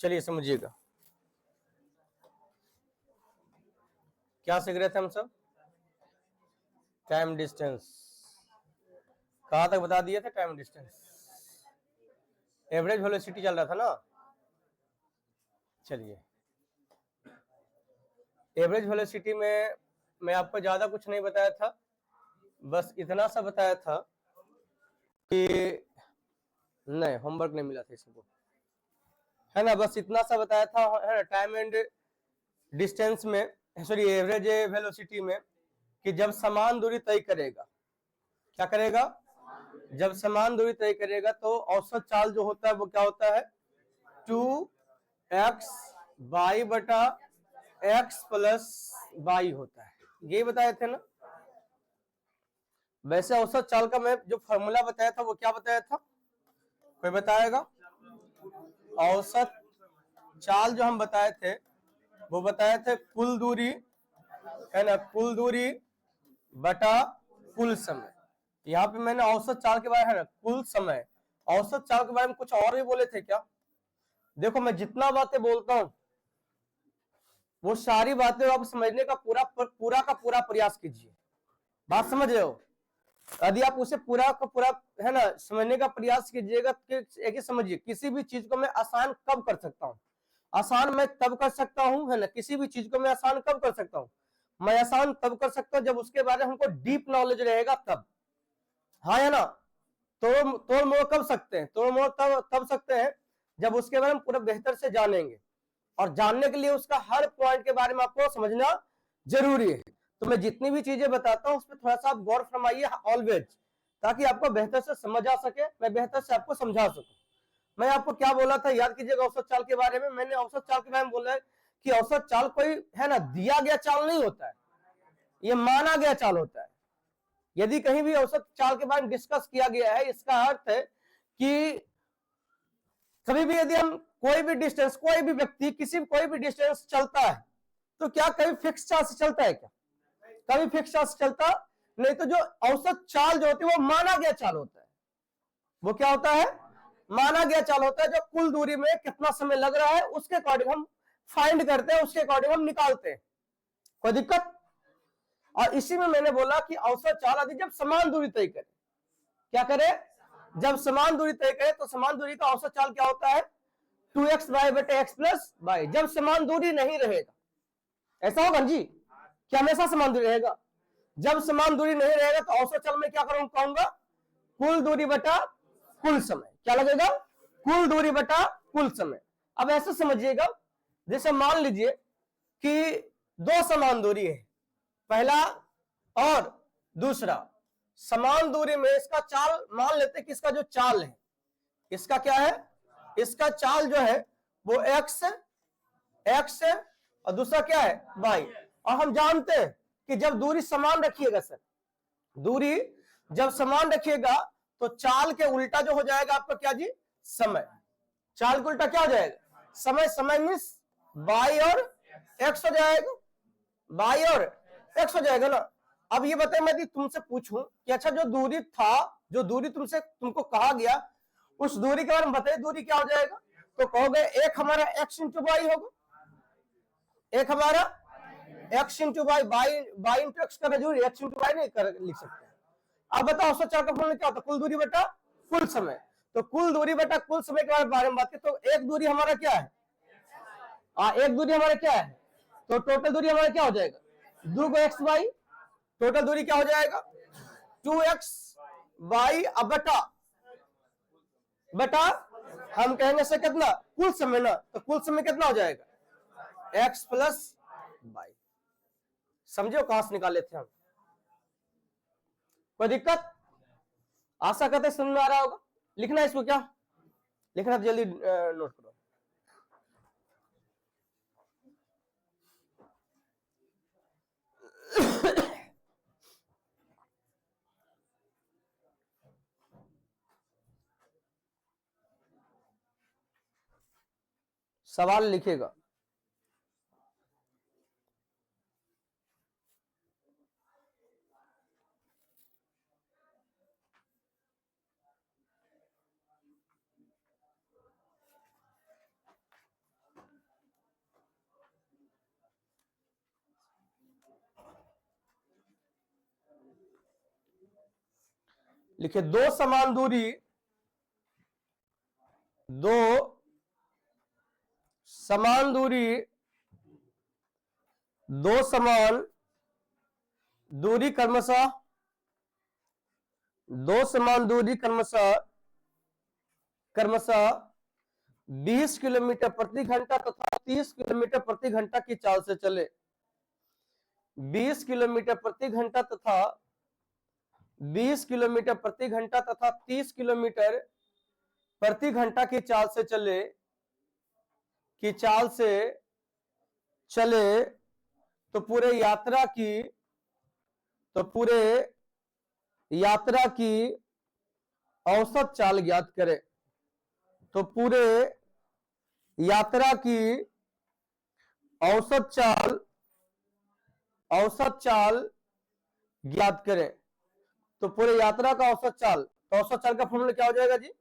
चलिए समझिएगा, क्या सीख रहे थे हम सब? Time distance. कहां तक बता दिए थे? टाइम डिस्टेंस, एवरेज वेलोसिटी चल रहा था ना। चलिए, एवरेज वेलोसिटी में मैं आपको ज्यादा कुछ नहीं बताया था, बस इतना सा बताया था कि नहीं, होमवर्क नहीं मिला था इसको, है ना। बस इतना सा बताया था, है ना, टाइम एंड डिस्टेंस में, सॉरी एवरेज वेलोसिटी में, कि जब समान दूरी तय करेगा, क्या करेगा? जब समान दूरी तय करेगा तो औसत चाल जो होता है वो क्या होता है? 2x बाई बटा x प्लस बाई होता है, ये बताए थे ना। वैसे औसत चाल का मैं जो फॉर्मूला बताया था वो क्या बताया था, कोई बताएगा? औसत चाल जो हम बताए थे वो बताए थे कुल दूरी, है ना, कुल दूरी बटा कुल समय। यहाँ पे मैंने औसत चाल के बारे में, है ना, कुल समय, औसत चाल के बारे में कुछ और भी बोले थे क्या? देखो, मैं जितना बातें बोलता हूं वो सारी बातें आप समझने का पूरा का पूरा प्रयास कीजिए। बात समझ रहे हो? यदि आप उसे पूरा का पूरा, है ना, समझने का प्रयास कीजिएगा कि एक ही समझिए, किसी भी चीज को मैं आसान कब कर सकता हूं? आसान मैं तब कर सकता हूं, है ना, किसी भी चीज को मैं आसान कब कर सकता हूं? मैं आसान तब कर सकता हूं जब उसके बारे में हमको डीप नॉलेज रहेगा तब, हाँ या ना। तोड़ मोड़ कब सकते हैं? तोड़ मोड़ तब सकते हैं जब उसके बारे में पूरा बेहतर से जानेंगे, और जानने के लिए उसका हर पॉइंट के बारे में आपको समझना जरूरी है। तो मैं जितनी भी चीजें बताता हूं उस पर थोड़ा सा आप गौर फरमाइए ऑलवेज, ताकि आपको बेहतर से समझ आ सके, मैं बेहतर से आपको समझा सकूं। मैं आपको क्या बोला था, याद कीजिएगा, औसत चाल के बारे में। मैंने औसत चाल के बारे में बोला है कि औसत चाल कोई, है ना, दिया गया चाल नहीं होता है, ये माना गया चाल होता है। यदि कहीं भी औसत चाल के बारे में डिस्कस किया गया है, इसका अर्थ है कि कभी भी यदि हम कोई भी डिस्टेंस, कोई भी व्यक्ति कोई भी डिस्टेंस चलता है तो क्या कभी फिक्स चाल से चलता है क्या? कभी फिक्स चाल से चलता नहीं। तो जो औसत चाल जो होती है वो माना गया चाल होता है। वो क्या होता है? माना गया चाल होता है, जो कुल दूरी में कितना समय लग रहा है उसके अकॉर्डिंग हम फाइंड करते हैं, उसके अकॉर्डिंग हम निकालते हैं। कोई दिक्कत? और इसी में मैंने बोला कि औसत चाल यदि जब समान दूरी तय करे, क्या करे? जब समान दूरी तय करे तो समान दूरी का औसत चाल क्या होता है? 2x बाई बटे एक्स प्लस बाई। जब समान दूरी नहीं रहेगा, ऐसा होगा जी? क्या हमेशा समान दूरी रहेगा? जब समान दूरी नहीं रहेगा तो औसत चाल में क्या कहूंगा? कुल दूरी बटा कुल समय। क्या लगेगा? कुल दूरी बटा कुल समय। अब ऐसे समझिएगा, जैसे मान लीजिए कि दो समान दूरी है, पहला और दूसरा। समान दूरी में इसका चाल मान लेते हैं कि इसका जो चाल है, इसका क्या है? इसका चाल जो है वो एक्स है और दूसरा क्या है? वाई। और हम जानते हैं कि जब दूरी समान रखिएगा, सर, दूरी जब समान रखिएगा तो चाल के उल्टा जो हो जाएगा आपका क्या जी? समय। चाल के उल्टा क्या हो जाएगा? समय। समय मीन्स वाई और एक्स हो जाएगा, वाई और एक्स हो जाएगा ना। अब ये बताए, मैं तुमसे पूछूं कि अच्छा, जो दूरी था, जो दूरी तुमको कहा गया, उस दूरी के बारे में बताइए, दूरी क्या हो जाएगा? तो कहोगे एक हमारा एक्स इंटू वाई होगा, एक हमारा x into y, y into x करना जरूरी, एक्स इंटू वाई नहीं लिख सकते। अब बताओ औसत चाल का फॉर्मूला क्या होता है? कुल दूरी बटा कुल समय। तो कुल दूरी बटा कुल समय के बारे में बात करें तो एक दूरी हमारा क्या है? एक दूरी हमारा क्या है? तो टोटल दूरी हमारा क्या हो जाएगा? 2x y। टोटल दूरी क्या हो जाएगा? 2x y अब बटा बटा हम कहेंगे से कितना? कुल समय ना। तो कुल समय कितना हो जाएगा? x plus y. समझो कहां से निकाले थे हम? कोई दिक्कत? आशा करते समझ में आ रहा होगा। लिखना है इसको, क्या लिखना है जल्दी नोट करो। सवाल लिखेगा। लिखिए दो समान दूरी दो समान दूरी क्रमशः 20 किलोमीटर प्रति घंटा तथा 30 किलोमीटर प्रति घंटा की चाल से चले। 20 किलोमीटर प्रति घंटा तथा 20 किलोमीटर प्रति घंटा तथा 30 किलोमीटर प्रति घंटा की चाल से चले तो पूरे यात्रा की औसत चाल ज्ञात करें। तो पूरे यात्रा की औसत चाल ज्ञात करें। तो पूरे यात्रा का औसत चाल, तो औसत चाल का फॉर्मूला क्या हो जाएगा जी?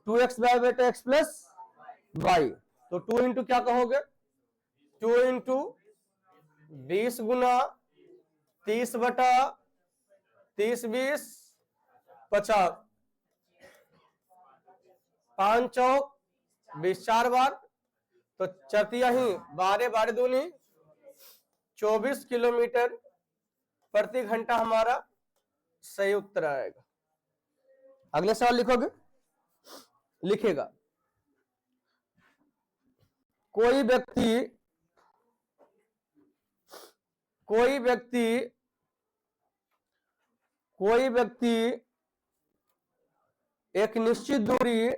2x बाय बेटा x प्लस वाई। तो 2 इंटू क्या कहोगे? 2 इंटू 20 गुना 30 बटा 30 20 50 5 चौक 20 4 बार, तो चरतिया ही 12 12 दूनी 24 किलोमीटर प्रति घंटा हमारा सही उत्तर आएगा। अगले सवाल लिखोगे? लिखेगा, कोई व्यक्ति एक निश्चित दूरी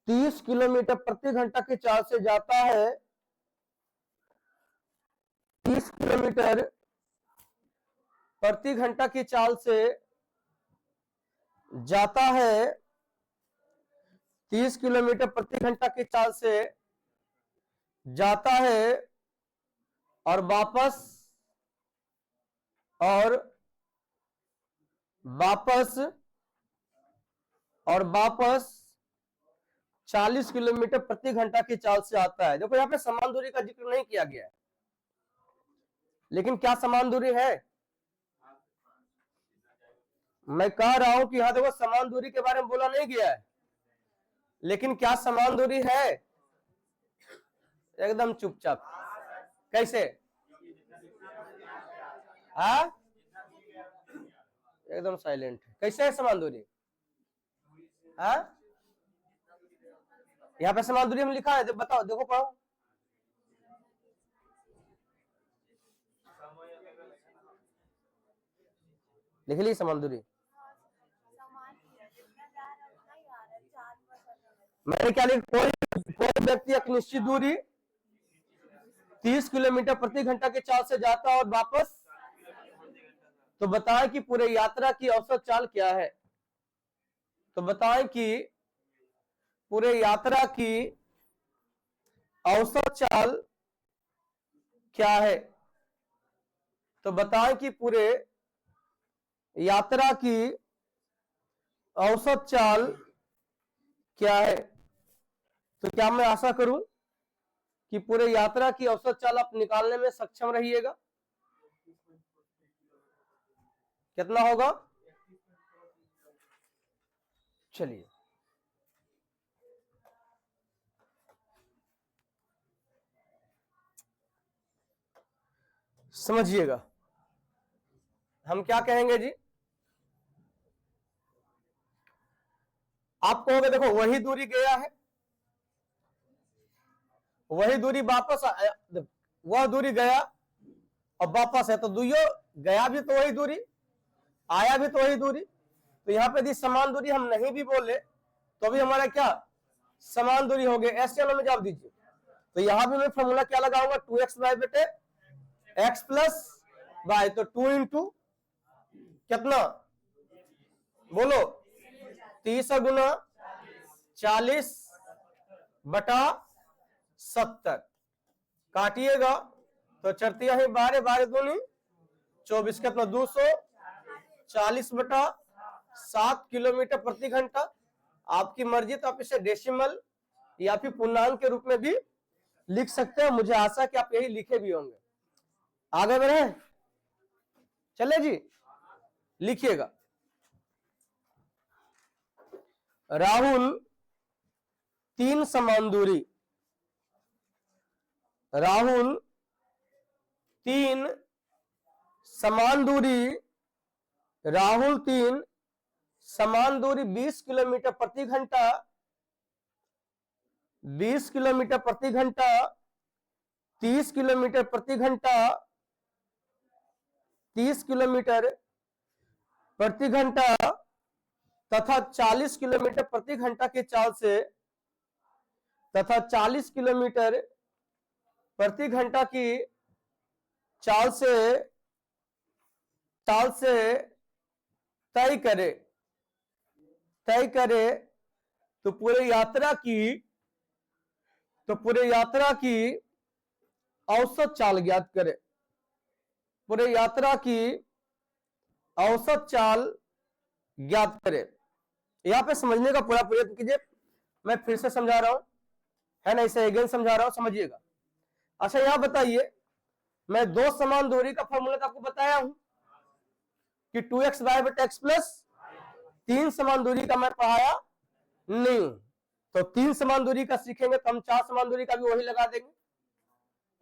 30 किलोमीटर प्रति घंटा की चाल से जाता है। 30 किलोमीटर प्रति घंटा की चाल से जाता है। 30 किलोमीटर प्रति घंटा की चाल से जाता है और वापस 40 किलोमीटर प्रति घंटा की चाल से आता है। देखो यहाँ पे समान दूरी का जिक्र नहीं किया गया है, लेकिन क्या समान दूरी है? मैं कह रहा हूं कि यहां देखो समान दूरी के बारे में बोला नहीं गया है, लेकिन क्या समान दूरी है? एकदम चुपचाप। कैसे? हाँ, एकदम साइलेंट। कैसे है समान दूरी? हाँ, यहाँ पे समान दूरी हम लिखा है, बताओ, देखो पढ़ो। लिख ली समान दूरी? मैंने क्या लिखा? कोई व्यक्ति एक निश्चित दूरी 30 किलोमीटर प्रति घंटा के चाल से जाता है और वापस, तो बताएं कि पूरे यात्रा की औसत चाल क्या है? तो बताएं कि पूरे यात्रा की औसत चाल क्या है? तो बताएं कि पूरे यात्रा की औसत चाल क्या है? तो क्या मैं आशा करूं कि पूरे यात्रा की औसत चाल आप निकालने में सक्षम रहिएगा। कितना होगा? चलिए, समझिएगा, हम क्या कहेंगे जी? आप कहोगे देखो वही दूरी गया है, वही दूरी वापस आया, वह दूरी गया और वापस है, तो दुइयो गया भी तो वही दूरी, आया भी तो वही दूरी। तो यहाँ पे यदि समान दूरी हम नहीं भी बोले तो भी हमारा क्या समान दूरी हो गया। ऐसे में जवाब दीजिए। तो यहाँ भी मैं फॉर्मूला क्या लगाऊंगा? 2x बाय बेटे x प्लस वाई। तो 2 इंटू कितना बोलो? 30 गुना 40 बटा 70। काटिएगा तो चरतिया ही 12 12 दूनी 24, कितना 240 बटा 7 किलोमीटर प्रति घंटा। आपकी मर्जी, तो आप इसे डेसिमल या फिर पूर्णांक के रूप में भी लिख सकते हैं। मुझे आशा है कि आप यही लिखे भी होंगे। आगे बढ़े, चले जी। लिखिएगा। राहुल 3 समान दूरी, राहुल 3 समान दूरी, राहुल 3 समान दूरी 20 किलोमीटर प्रति घंटा, 20 किलोमीटर प्रति घंटा, 30 किलोमीटर प्रति घंटा, 30 किलोमीटर प्रति घंटा तथा 40 किलोमीटर प्रति घंटा की चाल से, तथा 40 किलोमीटर प्रति घंटा की चाल से तय करे, तो पूरे यात्रा की औसत चाल ज्ञात करे, पूरे यात्रा की औसत चाल ज्ञात करे। यहां पे समझने का पूरा प्रयत्न कीजिए, मैं फिर से समझा रहा हूं, है ना, इसे अगेन समझा रहा हूं, समझिएगा। अच्छा यहां बताइए, मैं 2 समान दूरी का फॉर्मूला आपको बताया हूं कि 2x वाई बटे एक्स प्लस 3 समान दूरी का मैं पढ़ाया नहीं, तो 3 समान दूरी का सीखेंगे तो हम 4 समान दूरी का भी वही लगा देंगे,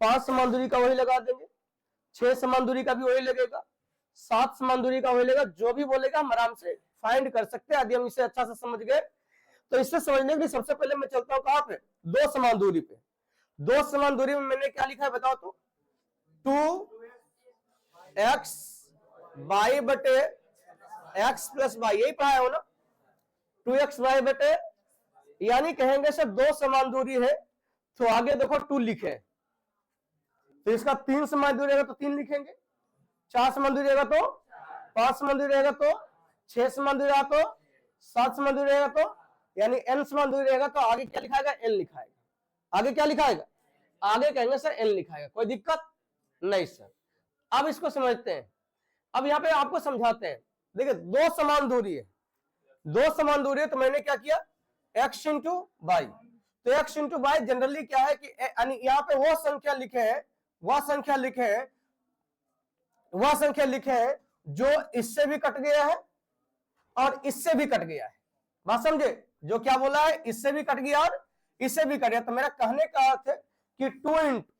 5 समान दूरी का वही लगा देंगे, 6 समान दूरी का भी वही लगेगा, 7 समान दूरी का वही लगेगा, जो भी बोलेगा हम आराम से फाइंड कर सकते हैं। यदि हम इसे अच्छा से समझ गए तो इससे समझने के लिए सबसे पहले मैं चलता हूं कहां पे, 2 समान दूरी पे। 2 समान दूरी में मैंने क्या लिखा है बताओ तो, 2x वाई बटे एक्स प्लस वाई, यही पढ़ाया हो ना, 2x वाई बटे, यानी कहेंगे सर 2 समान दूरी है तो आगे देखो 2 लिखे, तो इसका 3 समान दूरी रहेगा तो 3 लिखेंगे, 4 समान दूरी रहेगा तो 5 समान दूरी रहेगा तो 6 समान दूरी रहेगा तो 7 समान दूरी रहेगा तो, यानी n समान दूरी रहेगा तो आगे क्या लिखाएगा, n लिखाएगा। आगे क्या लिखाएगा, आगे कहेंगे सर n लिखाएगा, कोई दिक्कत नहीं सर। अब इसको समझते हैं, अब यहाँ पे आपको समझाते हैं। देखिए 2 समान दूरी है, 2 समान दूरी है तो मैंने क्या किया, x इंटू वाई, तो x इंटू वाई जनरली क्या है कि यहाँ पे वो संख्या लिखे हैं, वह संख्या लिखे हैं जो इससे भी कट गया है और इससे भी कट गया है, बात समझे, जो क्या बोला है, इससे भी कट गया और इससे भी कट गया। तो मेरा कहने का अर्थ है कि 2 इंटू,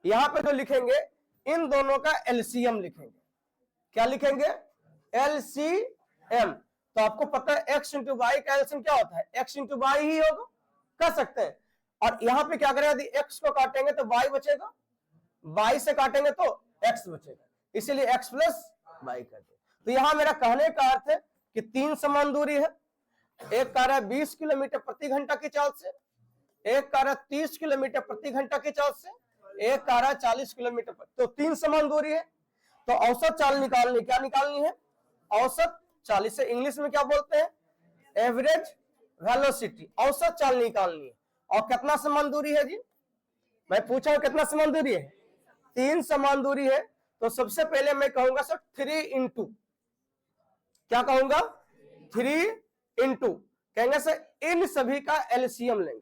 यहां पे जो लिखेंगे इन दोनों का एलसीएम लिखेंगे, क्या लिखेंगे, एलसीएम। तो आपको पता है x इंटू वाई का एलसीएम क्या होता है, x इंटू वाई ही होगा, कर सकते हैं। और यहां पे क्या करेगा, यदि x को काटेंगे तो y बचेगा, y से काटेंगे तो x बचेगा, इसीलिए x प्लस वाई कर दे। तो यहां मेरा कहने का अर्थ है कि 3 समान दूरी है, एक कार्य 20 किलोमीटर प्रति घंटा की चाल से, एक कार्य 30 किलोमीटर प्रति घंटा की चाल से, एक कार्य 40 किलोमीटर, तो 3 समान दूरी है, तो औसत चाल निकालनी, क्या निकालनी है, औसत चाल, इसे इंग्लिश में क्या बोलते हैं, एवरेज वेलोसिटी, औसत चाल निकालनी है। और कितना समान दूरी है जी, मैं पूछा हूं कितना समान दूरी है, 3 समान दूरी है। तो सबसे पहले मैं कहूंगा सर 3 इंटू, क्या कहूंगा, 3 इंटू, कहेंगे सर इन सभी का एलसीएम लेंगे,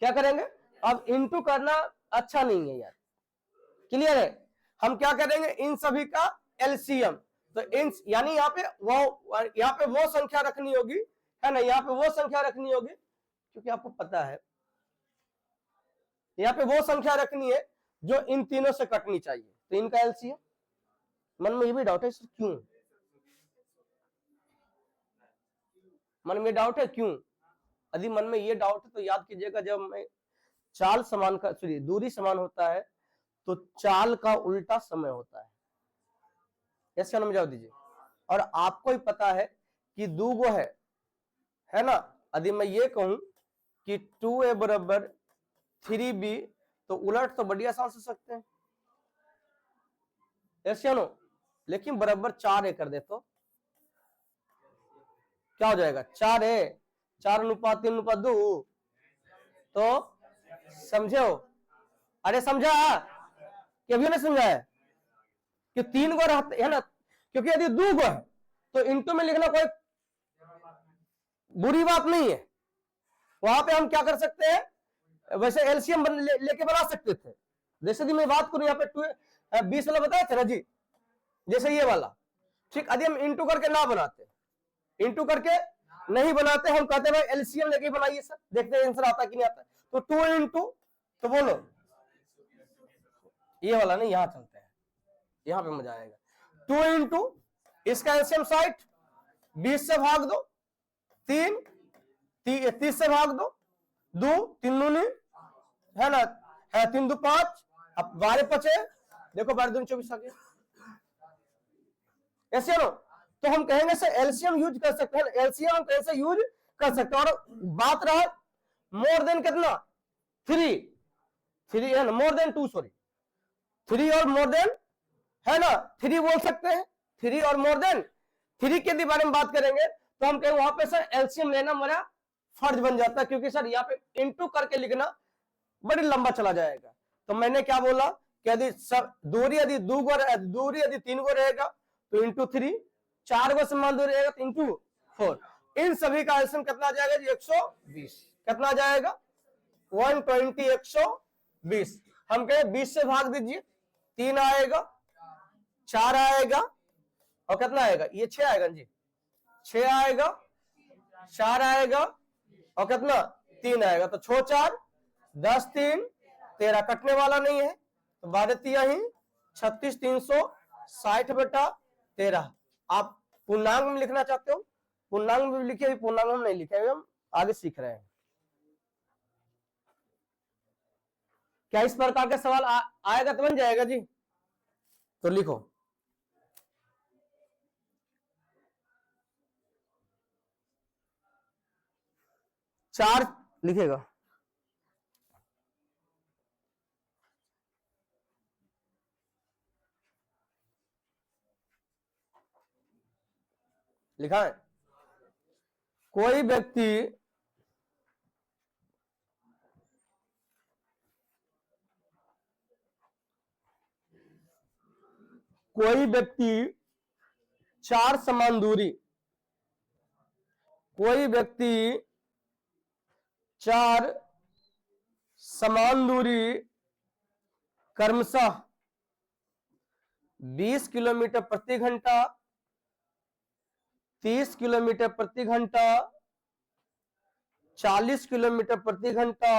क्या करेंगे, अब इंटू करना अच्छा नहीं है यार, क्लियर है, हम क्या करेंगे, इन सभी का एलसीएम। तो इन, यानी यहाँ पे वो संख्या रखनी होगी, है ना, यहाँ पे वो संख्या रखनी होगी, क्योंकि आपको पता है यहाँ पे वो संख्या रखनी है जो इन तीनों से कटनी चाहिए, तो इनका एलसीएम। मन में ये भी डाउट है क्यों, मन में डाउट है क्यों, यदि मन में ये डाउट है तो याद कीजिएगा, जब मैं चाल समान का, सॉरी दूरी समान होता है तो चाल का उल्टा समय होता है, ऐसा समझाओ दीजिए। और आपको ही पता है कि 2 गो है ना, यदि मैं ये कहूं कि 2a बराबर 3b, तो उलट तो बड़ी आसान से सकते हैं, ऐसे नो, लेकिन बराबर 4a कर दे तो क्या हो जाएगा, 4a, 4:3:2, तो समझो, अरे समझा कि अभी नहीं समझा है कि 3 गो रहते है ना, क्योंकि यदि 2 गो है तो इंटू में लिखना कोई बुरी बात नहीं है, वहां पे हम क्या कर सकते हैं, वैसे एलसीएम लेके बना सकते थे। जैसे कि मैं बात करूं यहाँ पे 20 वाला बताया था ना जी, जैसे ये वाला, ठीक। यदि हम इंटू करके ना बनाते, इंटू करके नहीं बनाते, हम कहते हैं भाई एलसीएम लेके बनाइए सर, देखते हैं आंसर आता कि नहीं आता। तो 2 इंटू, तो बोलो ये वाला नहीं, यहां चलते हैं, यहां पे मजा आएगा। 2 इंटू इसका एलसीएम 60, 20 से भाग दो, 3 30 से भाग दो, 2 3 दूनी है ना, है 3 2 5, अब 12 बचे, देखो 12 दूनी 24 आ गया। ऐसे नो, तो हम कहेंगे सर एलसीएम यूज कर सकते हैं, एलसीएम हम कैसे यूज कर सकते हैं। और बात रहा मोर देन कितना, 3 है ना, मोर देन 2 सॉरी, 3 और मोर देन है ना, 3 बोल सकते हैं, 3 और मोर देन। 3 के बारे में बात करेंगे तो हम कहेंगे वहां पे सर एलसीएम लेना हमारा फर्ज बन जाता है, क्योंकि सर यहाँ पे इंटू करके लिखना बड़ी लंबा चला जाएगा। तो मैंने क्या बोला कि यदि सब दूरी यदि 2 गो, दूरी यदि 3 गो रहेगा तो इंटू 3, 4 गो समान दूरी रहेगा तो इंटू 4। इन सभी का एलसीएम कितना आ जाएगा जी, 120। कितना आ जाएगा, 120 120। हम कहें 20 से भाग दीजिए, 3 आएगा, 4 आएगा और कितना आएगा, ये 6 आएगा जी, 6 आएगा, 4 आएगा और कितना 3 आएगा। तो 6 4 10 3 13, कटने वाला नहीं है तो 12 ही 36, 360 बटा 13। आप पूर्णांक में लिखना चाहते हो पूर्णांक में लिखिए, अभी पूर्णांक में नहीं लिखे, हम आगे सीख रहे हैं। क्या इस प्रकार का सवाल आएगा तो बन जाएगा जी, तो लिखो। चार लिखेगा, लिखा है। कोई व्यक्ति चार समान दूरी, कोई व्यक्ति 4 समान दूरी क्रमशः 20 किलोमीटर प्रति घंटा, 30 किलोमीटर प्रति घंटा, 40 किलोमीटर प्रति घंटा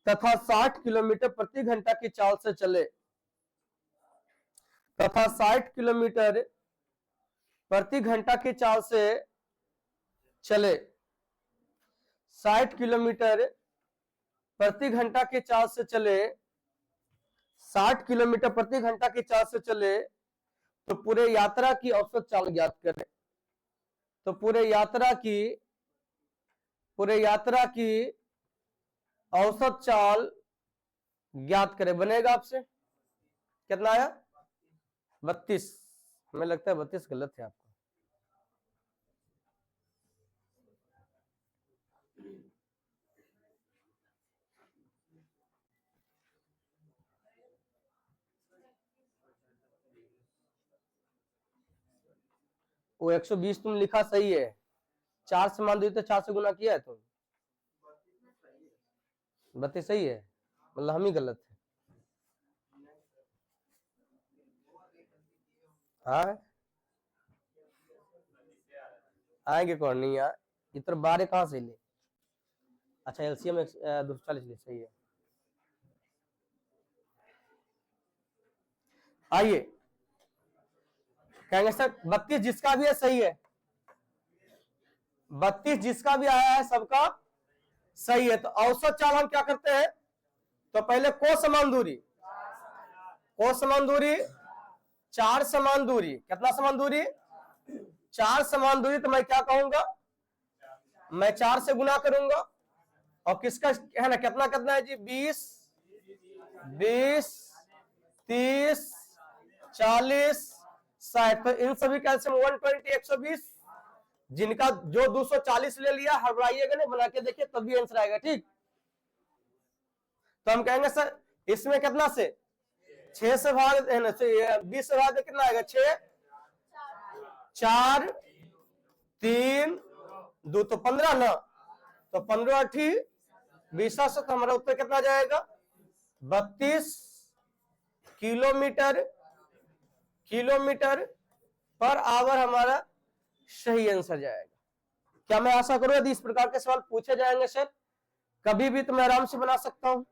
तथा 60 किलोमीटर प्रति घंटा की चाल से चले, तथा 60 किलोमीटर प्रति घंटा की चाल से चले, 60 किलोमीटर प्रति घंटा की चाल से चले, 60 किलोमीटर प्रति घंटा की चाल से चले, तो पूरे यात्रा की औसत चाल ज्ञात करें। तो पूरे यात्रा की औसत चाल ज्ञात करें। बनेगा आपसे कितना आया, 32। हमें लगता है 32 गलत है आपको। वो 120 तुम लिखा सही है, 4 से मान दो तो 4 से गुना किया है तुम, 32 सही है, मतलब हम ही गलत है। हाँ आएंगे कौन नहीं यार, इतना 12 कहां से ले। अच्छा एलसीएम 240 ले, सही है। आइए कहेंगे सर 32 जिसका भी है सही है, 32 जिसका भी आया है सबका सही है। तो औसत चाल हम क्या करते हैं, तो पहले को समान दूरी, 4 समान दूरी, कितना समान दूरी, 4 समान दूरी। तो मैं क्या कहूंगा, मैं 4 से गुना करूंगा और किसका है ना, कितना कितना है जी, 20 30 40 60। तो इन सभी का एलसीएम 120 120, जिनका जो 240 ले लिया हड़बड़ाइएगा नहीं, बना के देखिए तब भी आंसर आएगा, ठीक। तो हम कहेंगे सर इसमें कितना से 6 से भाग है ना, 20 से भाग कितना आएगा, 6 4 3 2 तो 15 ना, तो 15 8 20 से, तो हमारा उत्तर कितना जाएगा, 32 किलोमीटर किलोमीटर पर आवर हमारा सही आंसर जाएगा। क्या मैं आशा करूं यदि इस प्रकार के सवाल पूछे जाएंगे सर कभी भी तो मैं आराम से बना सकता हूं।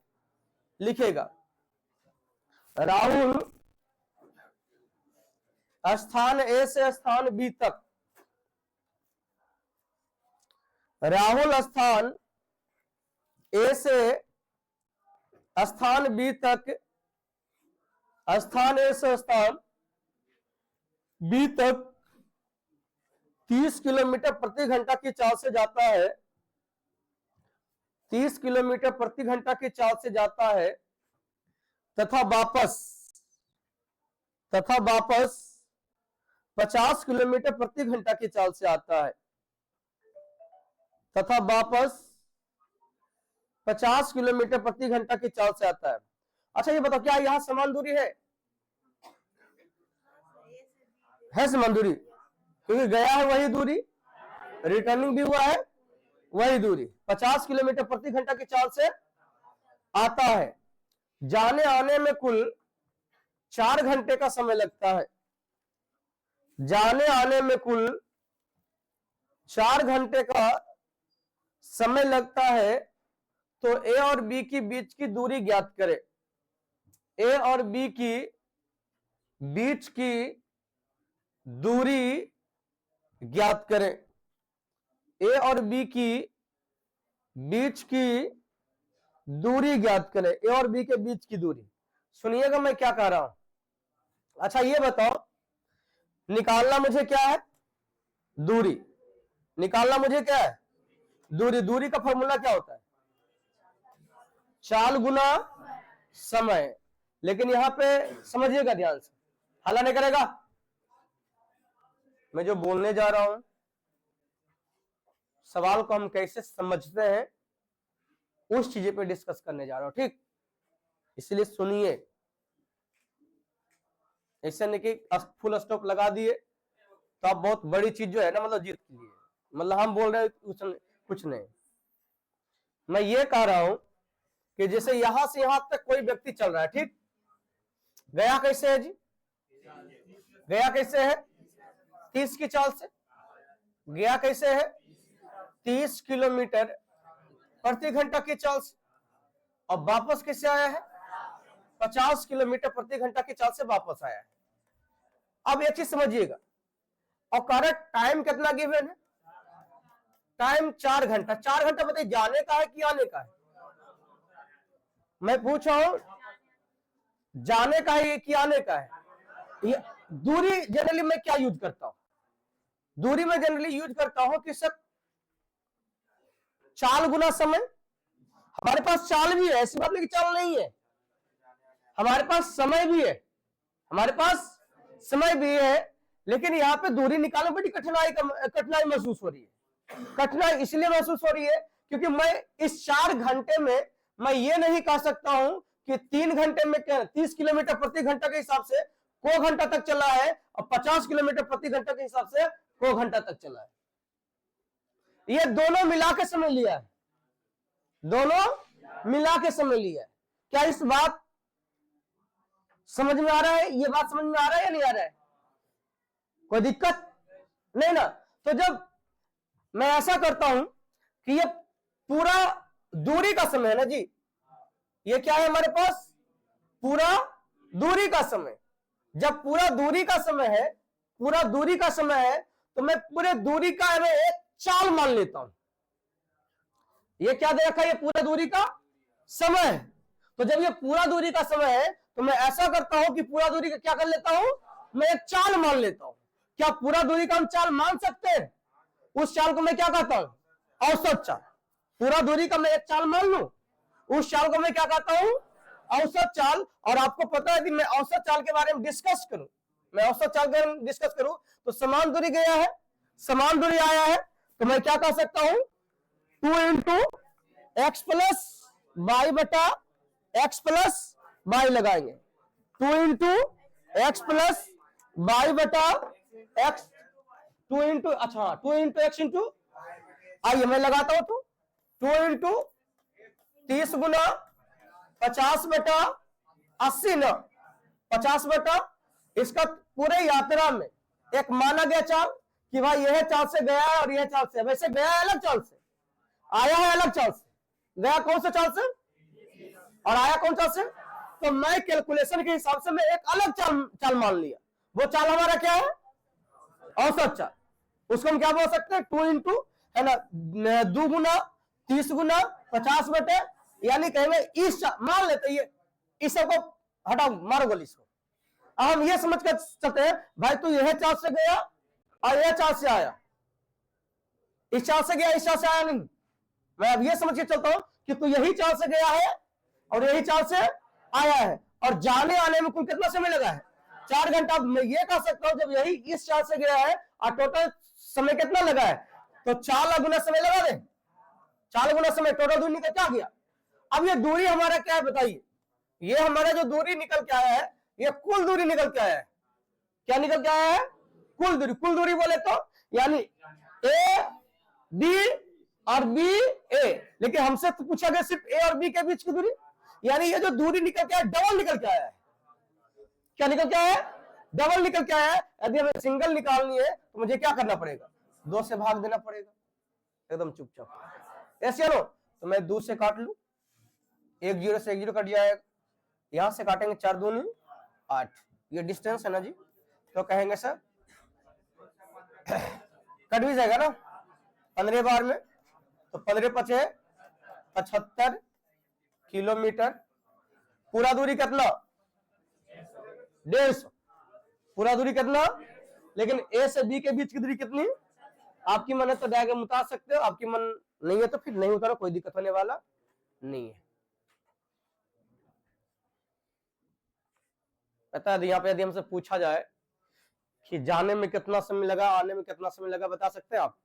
लिखेगा राहुल स्थान ए से स्थान बी तक, राहुल स्थान ए से स्थान बी तक, स्थान ए से स्थान बी तक 30 किलोमीटर प्रति घंटा की चाल से जाता है, 30 किलोमीटर प्रति घंटा की चाल से जाता है तथा वापस 50 किलोमीटर प्रति घंटा की चाल से आता है, तथा वापस 50 किलोमीटर प्रति घंटा की चाल से आता है। अच्छा ये बताओ क्या यहां समान दूरी है समान दूरी, क्योंकि गया है वही दूरी, रिटर्निंग भी हुआ है वही दूरी, 50 किलोमीटर प्रति घंटा की चाल से आता है। जाने आने में कुल 4 घंटे का समय लगता है, जाने आने में कुल 4 घंटे का समय लगता है, तो ए और बी की बीच की दूरी ज्ञात करें। ए और बी की बीच की दूरी ज्ञात करें, ए और बी की बीच की दूरी ज्ञात करें, ए और बी के बीच की दूरी। सुनिएगा मैं क्या कह रहा हूं। अच्छा ये बताओ निकालना मुझे क्या है, दूरी निकालना मुझे क्या है, दूरी। दूरी का फॉर्मूला क्या होता है, चाल गुना समय। लेकिन यहां पे समझिएगा ध्यान से, हल्ला नहीं करेगा। मैं जो बोलने जा रहा हूं सवाल को हम कैसे समझते हैं उस चीजें पे डिस्कस करने जा रहा हूं, ठीक। इसलिए सुनिए, ऐसे नहीं कि फुल स्टॉप लगा दिए तो आप बहुत बड़ी चीज जो है ना मतलब जीत के लिए, मतलब हम बोल रहे हैं कुछ नहीं। मैं ये कह रहा हूं कि जैसे यहां से यहां तक कोई व्यक्ति चल रहा है, ठीक। गया कैसे है जी, गया कैसे है 30 की चाल से, गया कैसे है 30 किलोमीटर प्रति घंटा की चाल से, और वापस कैसे आया है 50 किलोमीटर प्रति घंटा की चाल से वापस आया है। अब एक चीज समझिएगा, और करेक्ट टाइम कितना गिवन है, टाइम 4 घंटा। 4 घंटा बताइए जाने का है कि आने का है, मैं पूछ रहा हूं जाने का है कि आने का है। ये दूरी जनरली मैं क्या यूज करता हूं, दूरी में जनरली यूज करता हूं कि सर चाल गुना समय। हमारे पास चाल भी है, ऐसी बात नहीं कि चाल नहीं है, हमारे पास समय भी है, हमारे पास समय भी है, लेकिन यहां पे दूरी निकालने में बड़ी कठिनाई महसूस हो रही है। कठिनाई इसलिए महसूस हो रही है क्योंकि मैं इस 4 घंटे में मैं ये नहीं कह सकता हूं कि 3 घंटे में 30 किलोमीटर प्रति घंटा के हिसाब से को घंटा तक चला है और 50 किलोमीटर प्रति घंटा के हिसाब से को घंटा तक चला है। ये दोनों मिला के समय लिया है, दोनों मिला के समय लिया है। क्या इस बात समझ में आ रहा है, ये बात समझ में आ रहा है या नहीं आ रहा है, कोई दिक्कत नहीं ना। तो जब मैं ऐसा करता हूं कि ये पूरा दूरी का समय है ना जी, ये क्या है हमारे पास पूरा दूरी का समय। जब पूरा दूरी का समय है, पूरा दूरी का समय है, तो मैं पूरे दूरी का एक चाल मान लेता हूं। ये क्या दे रखा है, ये पूरा दूरी का समय है। तो जब ये पूरा दूरी का समय है तो मैं ऐसा करता हूं कि पूरा दूरी का क्या कर लेता हूं, मैं एक चाल मान लेता हूं। क्या पूरा दूरी का हम चाल मान सकते हैं, उस चाल को मैं क्या कहता हूं, औसत चाल। पूरा दूरी का मैं एक चाल मान लूं, उस चाल को मैं क्या कहता हूं, औसत चाल। और आपको पता है कि मैं औसत चाल के बारे में डिस्कस करूं, मैं औसत चाल के बारे में डिस्कस करूं तो समान दूरी गया है, समान दूरी आया है, तो मैं क्या कह सकता हूं 2 इंटू एक्स प्लस वाई बटा एक्स प्लस वाई लगाएंगे। 2 इंटू एक्स प्लस वाई बटा एक्स, 2 इंटू अच्छा 2 इंटू एक्स इंटू, आइए मैं लगाता हूं। तो 2 इंटू 30 गुना 50 बटा 80 न 50 बटा इसका पूरे यात्रा में एक माना गया चाल कि भाई यह चाल से गया है और यह चाल से, वैसे गया है अलग चाल से, आया है अलग चाल से। गया कौन से चाल से और आया कौन चाल से? तो मैं कैलकुलेशन के हिसाब से मैं एक अलग चाल मान लिया। वो चाल हमारा क्या है? औसत चाल। उसको हम क्या बोल सकते हैं? 2 इंटू है ना, 2 गुना 30 गुना 50 बटे, यानी कहेंगे इस मान लेते ये, इस सबको हटाओ, मारो गोली इसको। अब हम ये समझ कर चलते हैं भाई तू यह चाल से गया और यह चाल से आया, इस चाल से गया इस चाल से आया नहीं। मैं अब ये समझ के चलता हूं कि तू यही चाल से गया है और यही चाल से आया है, और जाने आने में कुल कितना समय लगा है? 4 घंटा। मैं ये कह सकता हूं जब यही इस चाल से गया है और टोटल समय कितना लगा है, तो 4 गुना समय लगा दे, 4 गुना समय, टोटल दूरी निकल क्या गया। अब ये दूरी हमारा क्या है बताइए? ये हमारा जो दूरी निकल के आया है, ये कुल दूरी निकल के आया है। क्या निकल के आया है? कुल दूरी। कुल दूरी बोले तो यानी ए बी और बी ए, लेकिन हमसे तो पूछा गया सिर्फ ए और बी के बीच की दूरी, यानी ये जो दूरी निकल के आया डबल निकल के आया है। क्या निकल के आया है? डबल निकल के आया है। यदि हमें सिंगल निकालनी है तो मुझे क्या करना पड़ेगा? 2 से भाग देना पड़ेगा, एकदम चुपचाप। ऐसे लो तो मैं 2 से काट लू, 1 0 से 1 0 कट जाएगा, यहां से काटेंगे 4 दूनी 8, ये डिस्टेंस है ना जी। तो कहेंगे सर कट भी जाएगा ना 15 बार में, तो 15 पचे 75 किलोमीटर। पूरा दूरी कितना? 150। पूरा दूरी कितना? लेकिन ए से बी के बीच की दूरी कितनी? आपकी मन है तो डायग्राम उतार सकते हो, आपकी मन नहीं है तो फिर नहीं उतारो, कोई दिक्कत होने वाला नहीं है। पता है, यहाँ पे यदि हमसे पूछा जाए कि जाने में कितना समय लगा, आने में कितना समय लगा, बता सकते हैं आप?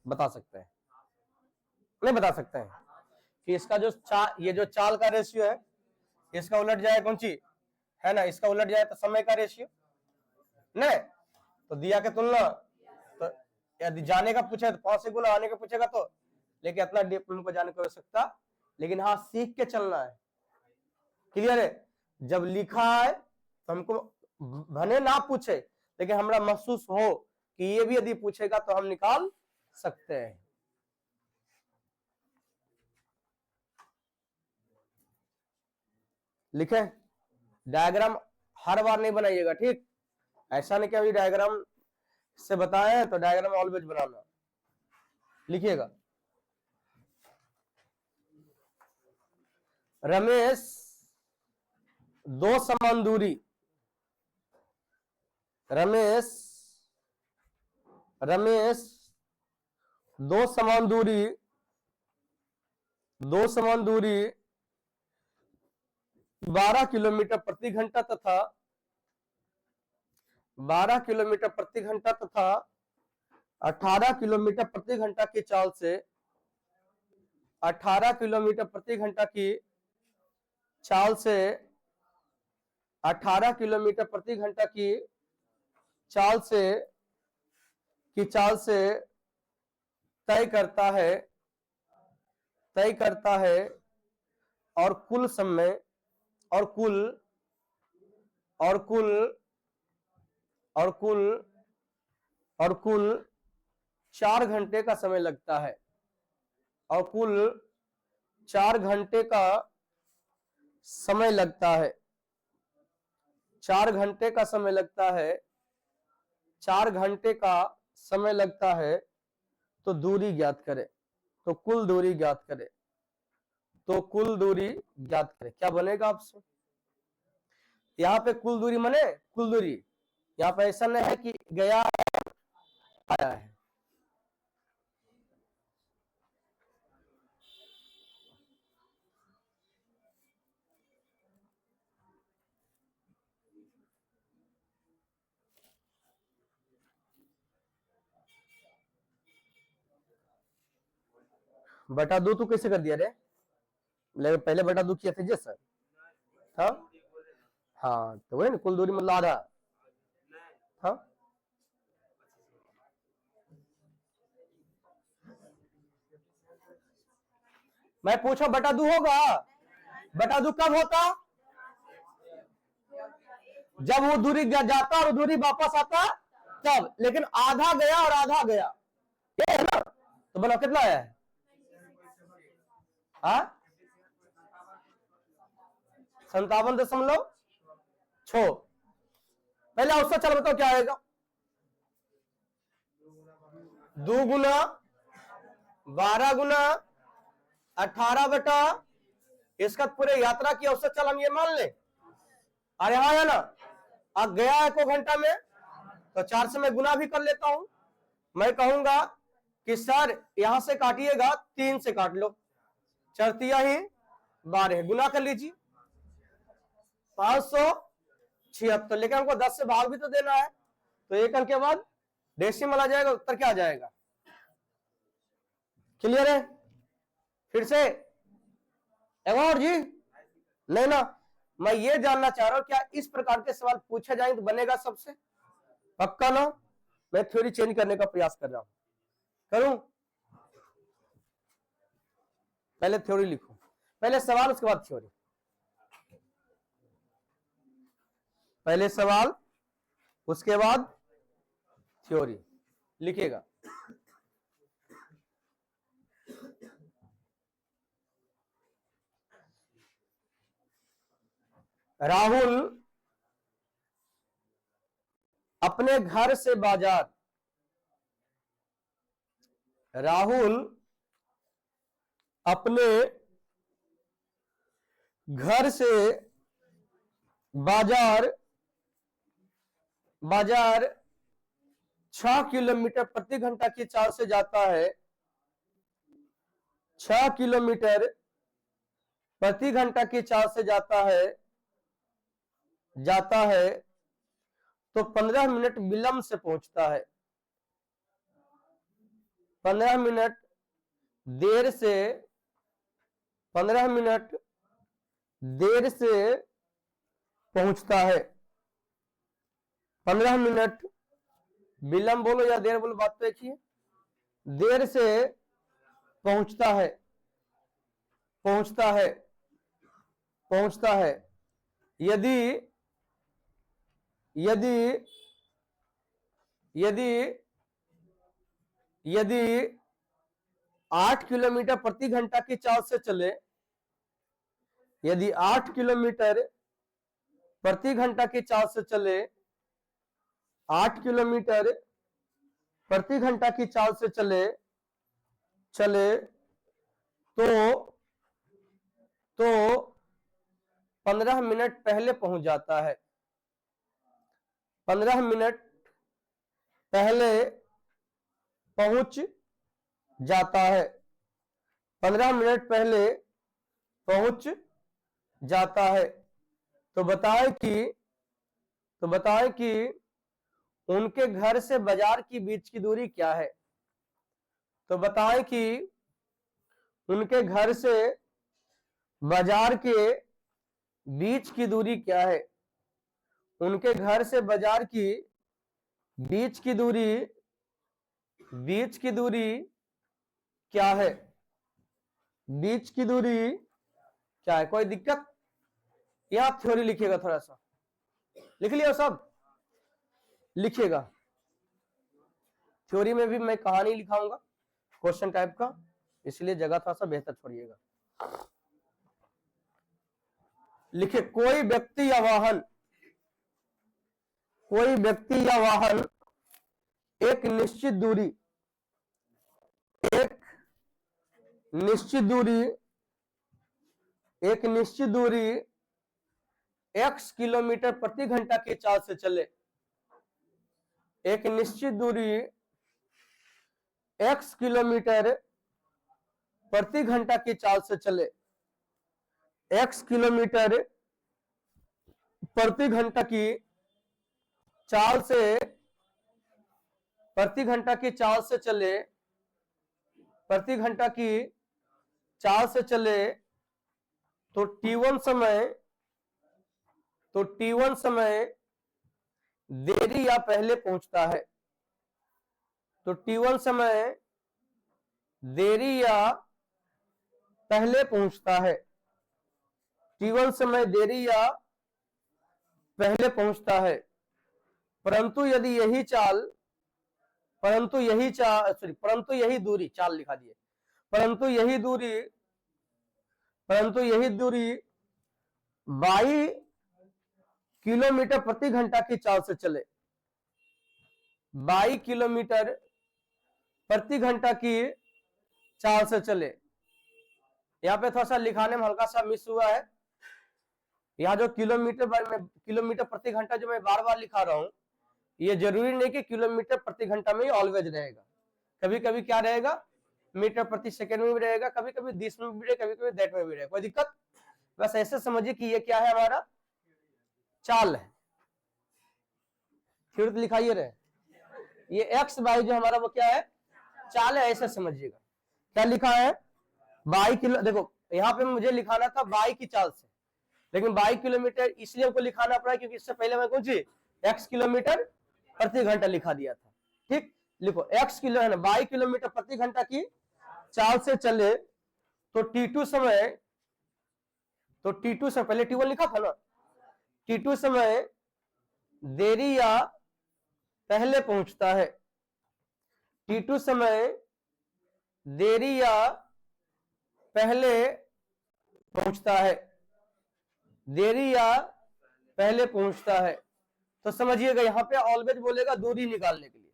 बता सकते हैं? नहीं बता सकते हैं कि इसका जो ये जो चाल का रेशियो है, इसका उलट जाए कौन सी है ना, इसका उलट जाए तो समय का रेशियो नहीं, तो दिया के तुलना, तो यदि जाने का पूछे तो 5 से गुना, आने का पूछेगा तो, लेकिन इतना डीप में जाने की आवश्यकता, लेकिन हाँ सीख के चलना है। क्लियर है? जब लिखा है तो हमको भले ना पूछे, लेकिन हमारा महसूस हो कि ये भी यदि पूछेगा तो हम निकाल सकते हैं। लिखे? डायग्राम हर बार नहीं बनाइएगा, ठीक? ऐसा नहीं कि अभी डायग्राम से बताया है तो डायग्राम ऑलवेज बनाना। लिखिएगा, रमेश 2 समान दूरी, रमेश 2 समान दूरी 12 किलोमीटर प्रति घंटा तथा 12 किलोमीटर प्रति घंटा तथा 18 किलोमीटर प्रति घंटा की चाल से 18 किलोमीटर प्रति घंटा की चाल से 18 किलोमीटर प्रति घंटा की चाल से तय करता है और कुल समय और कुल 4 घंटे का समय लगता है, और कुल 4 घंटे का समय लगता है, 4 घंटे का समय लगता है, 4 घंटे का समय लगता है। तो दूरी ज्ञात करें, तो कुल दूरी ज्ञात करें, तो कुल दूरी ज्ञात करें। क्या बनेगा आपसे? यहाँ पे कुल दूरी माने कुल दूरी, यहाँ पे ऐसा नहीं है कि गया आया है। बटा 2 तू कैसे कर दिया रे? लेकिन पहले बटा 2 किया था जैसा था। हाँ तो वही ना, कुल दूरी मतलब आधा था। मैं पूछा बटा 2 होगा? बटा 2 कब होता? जब वो दूरी जाता और दूरी वापस आता तब, लेकिन आधा गया और आधा गया, ये है ना। तो बोलो कितना आया है? हाँ 57.6। पहले औसत चल बताओ क्या आएगा? 2 गुना 12 गुना 18 बटा इसका पूरे यात्रा की औसत चल हम ये मान लें। अरे हाँ है ना, अब गया है को घंटा में, तो 4 से मैं गुना भी कर लेता हूं। मैं कहूंगा कि सर यहां से काटिएगा 3 से काट लो, 4 ही 12 गुना कर लीजिए 576, लेकिन हमको 10 से भाग भी तो देना है, तो एक अंक के बाद डेसिमल आ जाएगा, उत्तर क्या आ जाएगा? क्लियर है? फिर से एक और जी, नहीं ना, मैं ये जानना चाह रहा हूं क्या इस प्रकार के सवाल पूछे जाएंगे तो बनेगा सबसे? पक्का ना? मैं थ्योरी चेंज करने का प्रयास कर रहा हूं, करूं? पहले थ्योरी लिखो, पहले सवाल उसके बाद थ्योरी। पहले सवाल उसके बाद थ्योरी लिखिएगा। राहुल अपने घर से बाजार, राहुल अपने घर से बाजार 6 किलोमीटर प्रति घंटा की चाल से जाता है, 6 किलोमीटर प्रति घंटा की चाल से जाता है तो 15 मिनट विलंब से पहुंचता है, 15 मिनट देर से 15 मिनट देर से पहुंचता है। 15 मिनट विलंब बोलो या देर बोलो, बात तो एक ही है। देर से पहुंचता है, यदि यदि यदि यदि 8 किलोमीटर प्रति घंटा की चाल से चले, यदि 8 किलोमीटर प्रति घंटा की चाल से चले, 8 किलोमीटर प्रति घंटा की चाल से चले तो 15 मिनट पहले पहुंच जाता है, 15 मिनट पहले पहुंच जाता है, 15 मिनट पहले पहुंच जाता है। तो बताएं कि उनके घर से बाजार की बीच की दूरी क्या है? तो बताएं कि उनके घर से बाजार के बीच की दूरी क्या है? उनके घर से बाजार की बीच की दूरी क्या है? बीच की दूरी क्या है? कोई दिक्कत? यहां थ्योरी लिखिएगा, थोड़ा सा लिख लिया सब, लिखिएगा। थ्योरी में भी मैं कहानी लिखाऊंगा क्वेश्चन टाइप का, इसलिए जगह थोड़ा सा बेहतर छोड़िएगा। लिखिए, कोई व्यक्ति या वाहन एक निश्चित दूरी x किलोमीटर प्रति घंटा की चाल से चले, एक निश्चित दूरी x किलोमीटर प्रति घंटा की चाल से चले, x किलोमीटर प्रति घंटा की चाल से प्रति घंटा की चाल से चले, प्रति घंटा की चाल से चले तो t1 समय देरी या पहले पहुंचता है, तो t1 समय देरी या पहले पहुंचता है, t1 समय देरी या पहले पहुंचता है, परंतु यदि यही चाल परंतु यही दूरी, चाल लिखा दिए, परंतु यही दूरी 22 किलोमीटर प्रति घंटा की चाल से चले, 22 किलोमीटर प्रति घंटा की चाल से चले। यहां पे थोड़ा सा लिखाने में हल्का सा मिस हुआ है। यहां जो किलोमीटर प्रति घंटा जो मैं बार बार लिखा रहा हूं, ये जरूरी नहीं कि किलोमीटर प्रति घंटा में ही ऑलवेज रहेगा। कभी कभी क्या रहेगा, मीटर प्रति सेकंड में भी रहेगा, कभी कभी 10 में भी रहेगा, कभी कभी दैट में भी रहेगा, कोई दिक्कत। बस ऐसे समझिए कि ये क्या है, हमारा चाल है। फिर तो लिखाइए रहे, ये एक्स वाई जो हमारा वो क्या है, चाल है, ऐसे समझिएगा। क्या लिखा है, 22 किलो, देखो यहाँ पे मुझे लिखाना था 22 की चाल से, लेकिन 22 किलोमीटर इसलिए हमको लिखाना पड़ा क्योंकि इससे पहले मैं कुछ x किलोमीटर प्रति घंटा लिखा दिया था। ठीक, लिखो x किलो है ना, 22 किलोमीटर प्रति घंटा की चाल से चले तो t2 समय, पहले t1 लिखा था ना, t2 समय देरी या पहले पहुंचता है, t2 समय देरी या पहले पहुंचता है, देरी या पहले पहुंचता है। तो समझिएगा यहां पे ऑलवेज बोलेगा दूरी निकालने के लिए।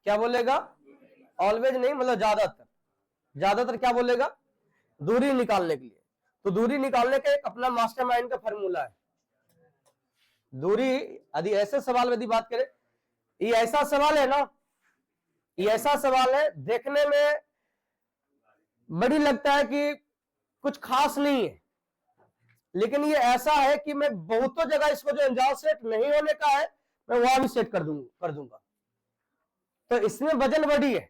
क्या बोलेगा, ऑलवेज नहीं, मतलब ज्यादातर क्या बोलेगा, दूरी निकालने के लिए। तो दूरी निकालने का एक अपना मास्टरमाइंड का फॉर्मूला है। दूरी यदि ऐसे सवाल यदि बात करें, ये ऐसा सवाल है ना, ये ऐसा सवाल है देखने में बड़ी लगता है कि कुछ खास नहीं है, लेकिन ये ऐसा है कि मैं बहुतों जगह इसको जो अंजाम सेट नहीं होने का है, मैं वहां भी सेट कर दूंगा। तो इसमें वजन बड़ी है,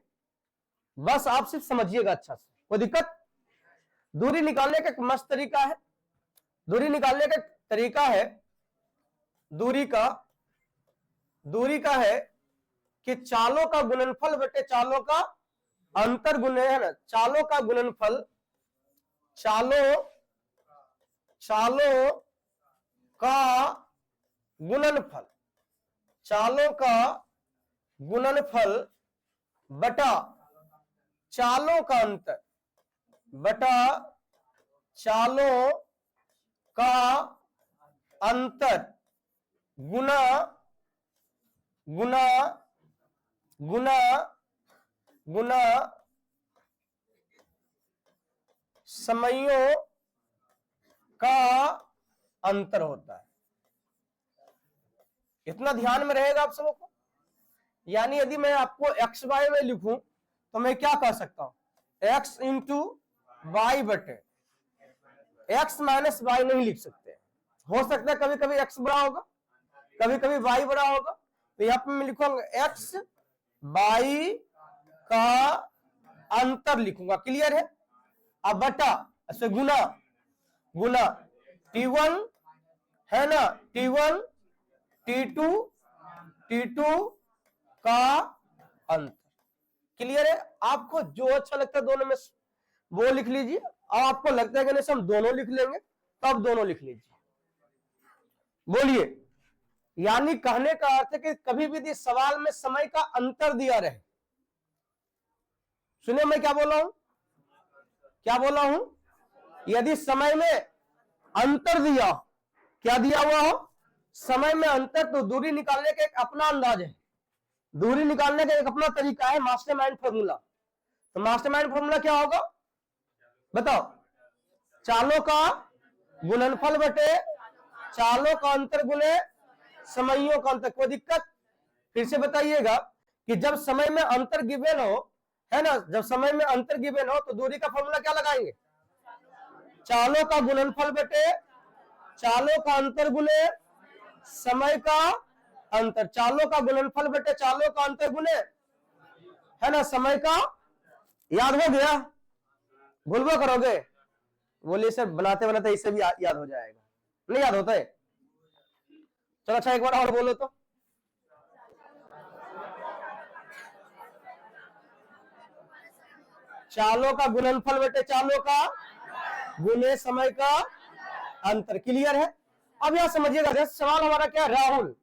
बस आप सिर्फ समझिएगा अच्छा से, कोई दिक्कत। दूरी निकालने का एक मस्त तरीका है, दूरी निकालने का तरीका है, दूरी का है कि चालों का गुणनफल बटे चालों का अंतर गुणे, है ना, चालों का गुणनफल, चालों का गुणनफल बटा चालों का अंतर, बटा चालों का अंतर गुना समयों का अंतर होता है। इतना ध्यान में रहेगा आप सबों को। यानी यदि मैं आपको एक्स वाई में लिखूं तो मैं क्या कह सकता हूं, एक्स इंटू वाई बटे एक्स माइनस वाई नहीं लिख सकते। हो सकता है कभी कभी एक्स बड़ा होगा, कभी कभी वाई बड़ा होगा, तो यहां पर मैं लिखूंगा एक्स वाई का अंतर लिखूंगा, क्लियर है। अब बटा ऐसे गुना T1 है ना, T1 T2 का अंतर, क्लियर है। आपको जो अच्छा लगता है दोनों में वो लिख लीजिए, और आपको लगता है कि नहीं हम दोनों लिख लेंगे तो आप दोनों लिख लीजिए। बोलिए, यानी कहने का अर्थ है कि कभी भी इस सवाल में समय का अंतर दिया रहे, सुनिए मैं क्या बोला हूं, यदि समय में अंतर दिया, क्या दिया हुआ हो, समय में अंतर, तो दूरी निकालने का एक अपना अंदाज है, दूरी निकालने का एक अपना तरीका है, मास्टरमाइंड फॉर्मूला। तो मास्टरमाइंड फॉर्मूला क्या होगा बताओ, चालों का गुणनफल बटे चालों का अंतर गुणे समयों का अंतर। कोई दिक्कत, फिर से बताइएगा कि जब समय में अंतर गिवन हो, है ना, जब समय में अंतर गिवन हो तो दूरी का फॉर्मूला क्या लगाएंगे, चालों का गुणनफल बटे चालों का अंतर गुणे समय का अंतर, चालों का गुणनफल बटे चालों का अंतर गुणे, है ना, समय का। याद हो गया, भूलवा करोगे, बोलिए सर बनाते बनाते इससे भी याद हो जाएगा, नहीं याद होता है। चलो अच्छा एक बार और बोलो तो, चालों का गुणनफल बटे चालों का गुणे समय का अंतर, क्लियर है। अब यहां समझिएगा, जैसे सवाल हमारा क्या है, राहुल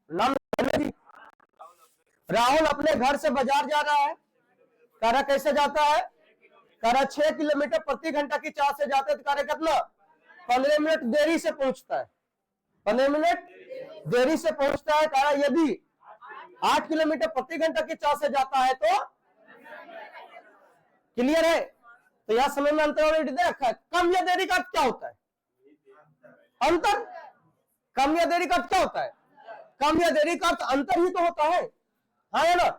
नाम जी, राहुल अपने घर से बाजार जा रहा है, कह रहा कैसे जाता है, कह रहा 6 किलोमीटर प्रति घंटा की चाल से जाते, तो कह रहा कितना 15 मिनट देरी से पहुंचता है, 15 मिनट देरी से पहुंचता है। कह रहा यदि 8 किलोमीटर प्रति घंटा की चाल से जाता है तो, क्लियर है। तो यहां समय में अंतर ऑलरेडी दे रखा है। कम या देरी का अर्थ क्या होता है, अंतर। कम या देरी का अर्थ क्या होता है, कम या देरी का अर्थ अंतर ही तो होता है, हाँ है ना।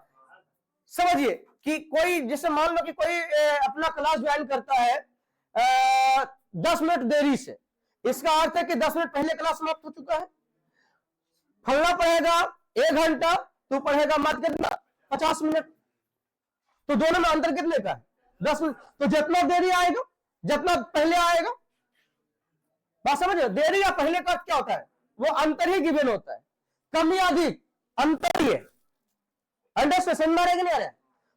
समझिए कि कोई, जैसे मान लो कि कोई अपना क्लास ज्वाइन करता है 10 मिनट देरी से, इसका अर्थ है कि 10 मिनट पहले क्लास समाप्त हो चुका है। फलना पढ़ेगा 1 घंटा, तू पढ़ेगा मत कितना 50 मिनट, तो दोनों में अंतर कितने का है 10 मिनट। तो जितना देरी आएगा जितना पहले आएगा, बात समझ, देरी या पहले का क्या होता है, वो अंतर ही गिवन होता है, कम या अधिक अंतर ही है। अंडरस्टैंड आ रहा है कि नहीं आ रहा है।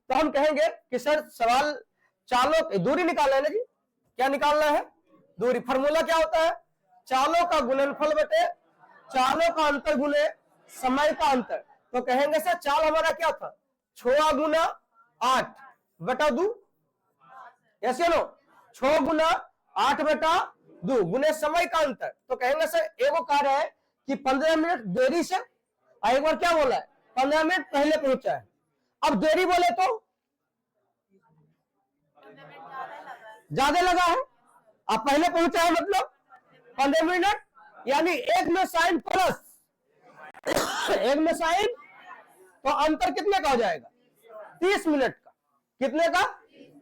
तो हम कहेंगे कि सर सवाल चालों दूरी निकालना है ना जी, क्या निकालना है, दूरी। फॉर्मूला क्या होता है, चालों का गुणनफल बटे चालों का अंतर गुणे समय का अंतर। तो कहेंगे सर चाल हमारा क्या था, 6 गुना 8 बटा 2, ऐसे नो 6 गुना 8 बटा 2 गुने समय का अंतर। तो कहेंगे सर एगो कार्य है कि 15 मिनट देरी से, एक बार क्या बोला है 15 मिनट पहले पहुंचा है। अब देरी बोले तो ज्यादा लगा है, अब पहले पहुंचा है मतलब 15 मिनट, यानी एक में साइन प्लस एक में साइन, तो अंतर कितने का हो जाएगा 30 मिनट का, कितने का।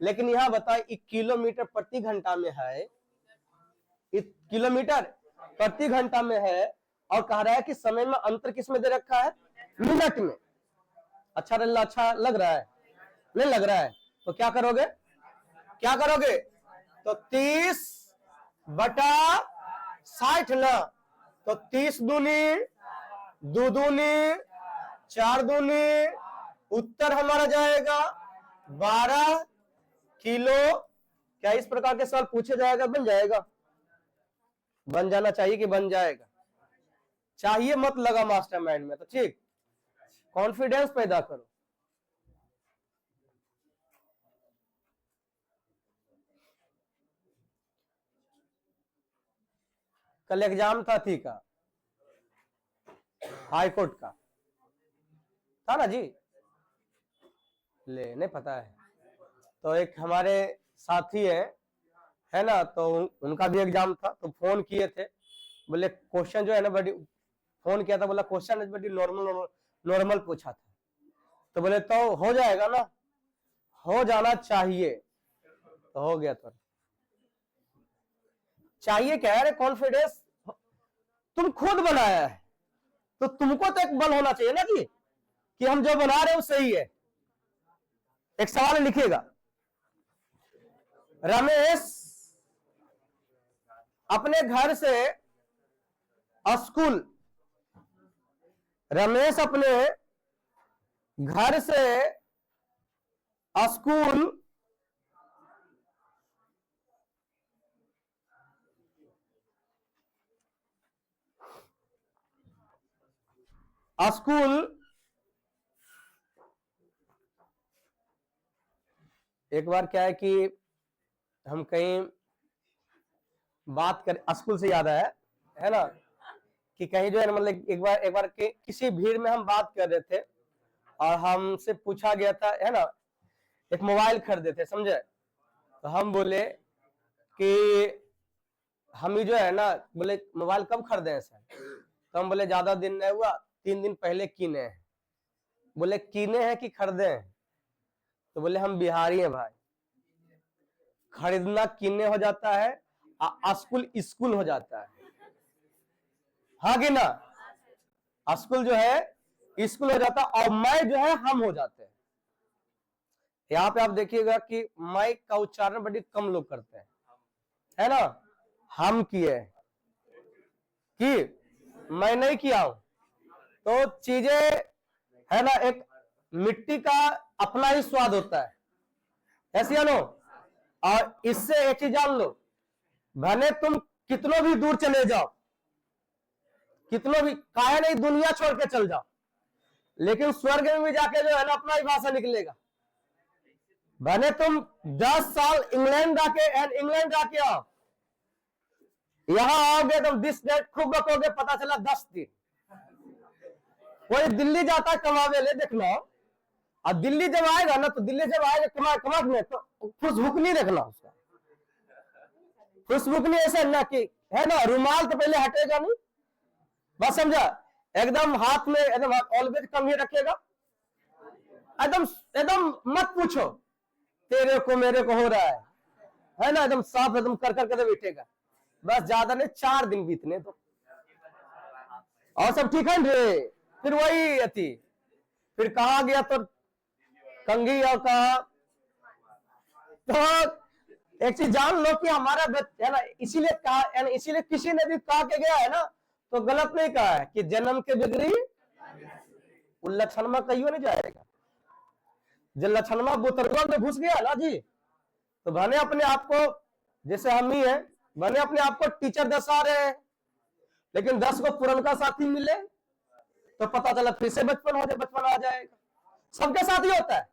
लेकिन यहां बताए किलोमीटर प्रति घंटा में है, किलोमीटर प्रति घंटा में है, और कह रहा है कि समय में अंतर किस में दे रखा है, मिनट में। अच्छा लग रहा है, नहीं लग रहा है, तो क्या करोगे, क्या करोगे, तो 30 बटा 60 ना, तो 30 दूनी 2 दूनी 4 दूनी, उत्तर हमारा जाएगा 12 किलो। क्या इस प्रकार के सवाल पूछे जाएगा, बन जाएगा, बन जाना चाहिए कि बन जाएगा, चाहिए मत लगा मास्टरमाइंड में, तो ठीक कॉन्फिडेंस पैदा करो। कल एग्जाम था थी का, हाई कोर्ट का था ना जी, ले नहीं पता है। तो एक हमारे साथी है ना, तो उनका भी एग्जाम था, तो फोन किए थे, बोले क्वेश्चन जो है ना बड़ी, फोन किया था, बोला क्वेश्चन बड़ी नॉर्मल पूछा था। तो बोले तो हो जाएगा ना, हो जाना चाहिए, तो हो गया। तो चाहिए क्या है, कॉन्फिडेंस तुम खुद बनाया है, तो तुमको तो एक बल होना चाहिए ना कि हम जो बना रहे हैं वो सही है। एक सवाल लिखिएगा, रमेश अपने घर से स्कूल, रमेश अपने घर से स्कूल एक बार क्या है कि हम कहीं बात कर, स्कूल से याद आया है ना, कि कहीं जो है ना, मतलब एक बार के किसी भीड़ में हम बात कर रहे थे, और हमसे पूछा गया था है ना, एक मोबाइल खरीदे थे, समझे। तो हम बोले कि हम ही जो है ना, बोले मोबाइल कब खरीदे हैं सर, तो हम बोले ज्यादा दिन नहीं हुआ, 3 दिन पहले कीने हैं। बोले कीने हैं कि खरीदे हैं, तो बोले हम बिहारी हैं भाई, खरीदना कीने हो जाता है, स्कूल स्कूल हो जाता है, हाँ कि ना, स्कूल जो है स्कूल हो जाता है, और मैं जो है हम हो जाते हैं। यहाँ पे आप देखिएगा कि मैं का उच्चारण बड़ी कम लोग करते हैं, है ना, हम किए कि मैं नहीं किया हूं। तो चीजें है ना, एक मिट्टी का अपना ही स्वाद होता है, ऐसे है नो। और इससे एक चीज जान लो, भले तुम कितनों भी दूर चले जाओ, कितनों भी काहे नहीं दुनिया छोड़ के चल जाओ, लेकिन स्वर्ग में भी जाके जो है ना अपना ही भाषा निकलेगा। भले तुम 10 साल इंग्लैंड जाके आओ, यहां आओगे तुम दिस डेट खूब बकोगे, पता चला 10 दिन। कोई दिल्ली जाता है कमावे ले, देखना। अब दिल्ली जब आएगा ना, तो दिल्ली जब आएगा कमा में, तो खुशबुक नहीं देखना उसका। खुशबुक नहीं ऐसा ना कि है ना, रुमाल तो पहले हटेगा नहीं, बस समझा, एकदम हाथ में एकदम ऑलवेज कम ही रखेगा, एकदम एकदम मत पूछो तेरे को मेरे को हो रहा है ना, एकदम साफ एकदम कर करके बैठेगा। बस ज्यादा नहीं, 4 दिन बीतने तो और सब ठीक है रे। फिर वही अति, फिर कहा गया तो कंघी और कहा। तो एक चीज जान लो कि हमारा है ना, इसीलिए कहा, इसीलिए किसी ने भी कहा के गया है ना, तो गलत नहीं कहा है कि जन्म के बिगड़ी लक्षण में कहियो नहीं जाएगा। जब लक्षण में बुतरवा में घुस गया ना जी, तो भले अपने आप को, जैसे हम ही है, भले अपने आप को टीचर दसा रहे हैं, लेकिन 10 को पुरनका साथी मिले तो पता चला फिर से बचपन हो जाए, बचपन आ जाएगा। सबके साथ ही होता है,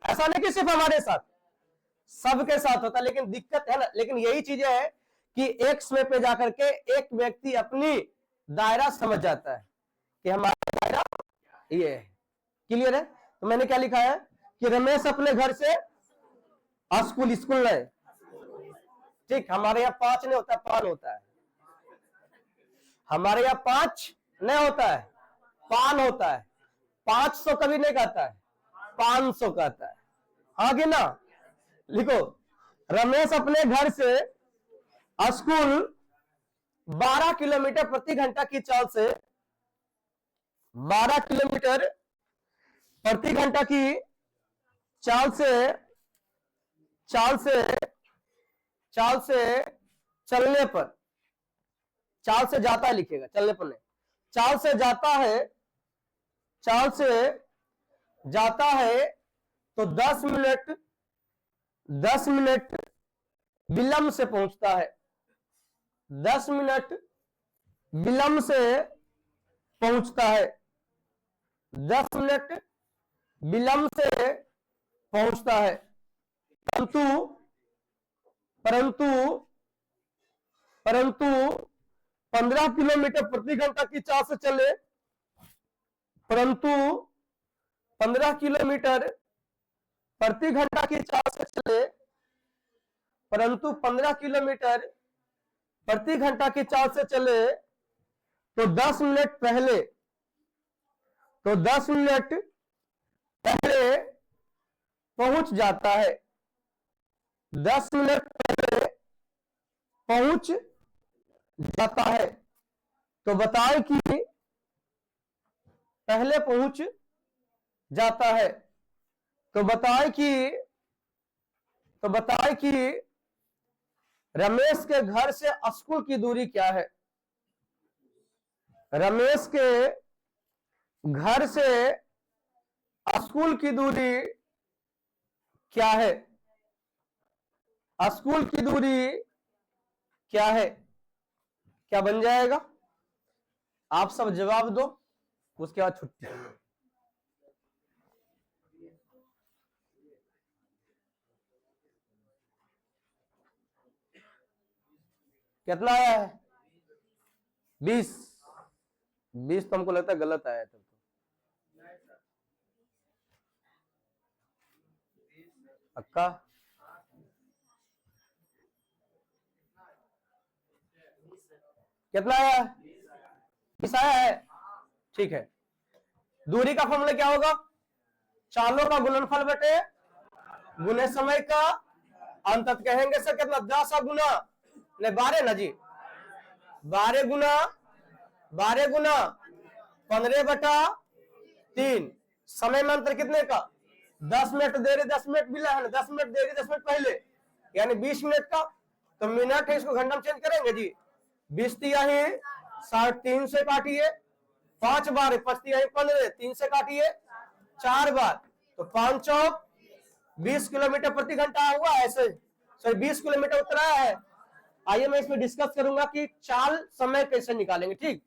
ऐसा नहीं कि सिर्फ हमारे साथ, सबके साथ होता है। लेकिन दिक्कत है ना, लेकिन यही चीजें है कि एक समय पे जाकर के एक व्यक्ति अपनी दायरा समझ जाता है कि हमारा दायरा ये है। क्लियर है? तो मैंने क्या लिखा है कि रमेश अपने घर से स्कूल नहीं, ठीक, हमारे यहाँ 5 नहीं होता, 5 होता है। हमारे यहाँ 5 नहीं होता है, 5 होता है। 500 कभी नहीं कहता है, 500 कहता है। आगे ना लिखो, रमेश अपने घर से स्कूल 12 किलोमीटर प्रति घंटा की चाल से 12 किलोमीटर प्रति घंटा की चाल से चलने पर, चाल से जाता है लिखेगा, चलने पर नहीं, चाल से जाता है तो 10 मिनट विलंब से पहुंचता है। 10 मिनट विलंब से पहुंचता है, 10 मिनट विलंब से पहुंचता है। परंतु 15 किलोमीटर प्रति घंटा की चाल से चले, परंतु 15 किलोमीटर प्रति घंटा की चाल से चले, परंतु 15 किलोमीटर प्रति घंटा की चाल से चले तो 10 मिनट पहले पहुंच जाता है। 10 मिनट पहले पहुंच जाता है। तो बताए कि पहले पहुंच जाता है, तो बताए कि रमेश के घर से स्कूल की दूरी क्या है। रमेश के घर से स्कूल की दूरी क्या है? स्कूल की दूरी क्या है? क्या बन जाएगा? आप सब जवाब दो, उसके बाद छुट्टी। कितना आया है? 20 तो हमको लगता है गलत आया तब तो। पक्का? कितना आया? 20 आया है, ठीक है। दूरी का फॉर्मूला क्या होगा? चालों का गुणनफल बटे गुने समय का अंतर। कहेंगे सर कितना? 10 गुना 12 ना जी, 12 गुना 15/3। समय में अंतर कितने का? 10 मिनट देरी 10 मिनट मिला है ना, 10 मिनट देरी 10 मिनट पहले, यानी 20 मिनट का। तो मिनट है, इसको घंटा में चेंज करेंगे जी। 20 तिहाई 3 से काटिए, 5 बार 5 तिहाई 15, 3 से काटिए 4 बार, तो 5 चौक 20 किलोमीटर प्रति घंटा हुआ। ऐसे 20 किलोमीटर उतरा है। आइए मैं इसमें डिस्कस करूंगा कि चाल समय कैसे निकालेंगे, ठीक।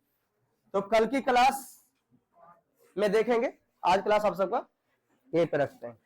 तो कल की क्लास में देखेंगे, आज क्लास आप सबका यहीं पे रखते हैं।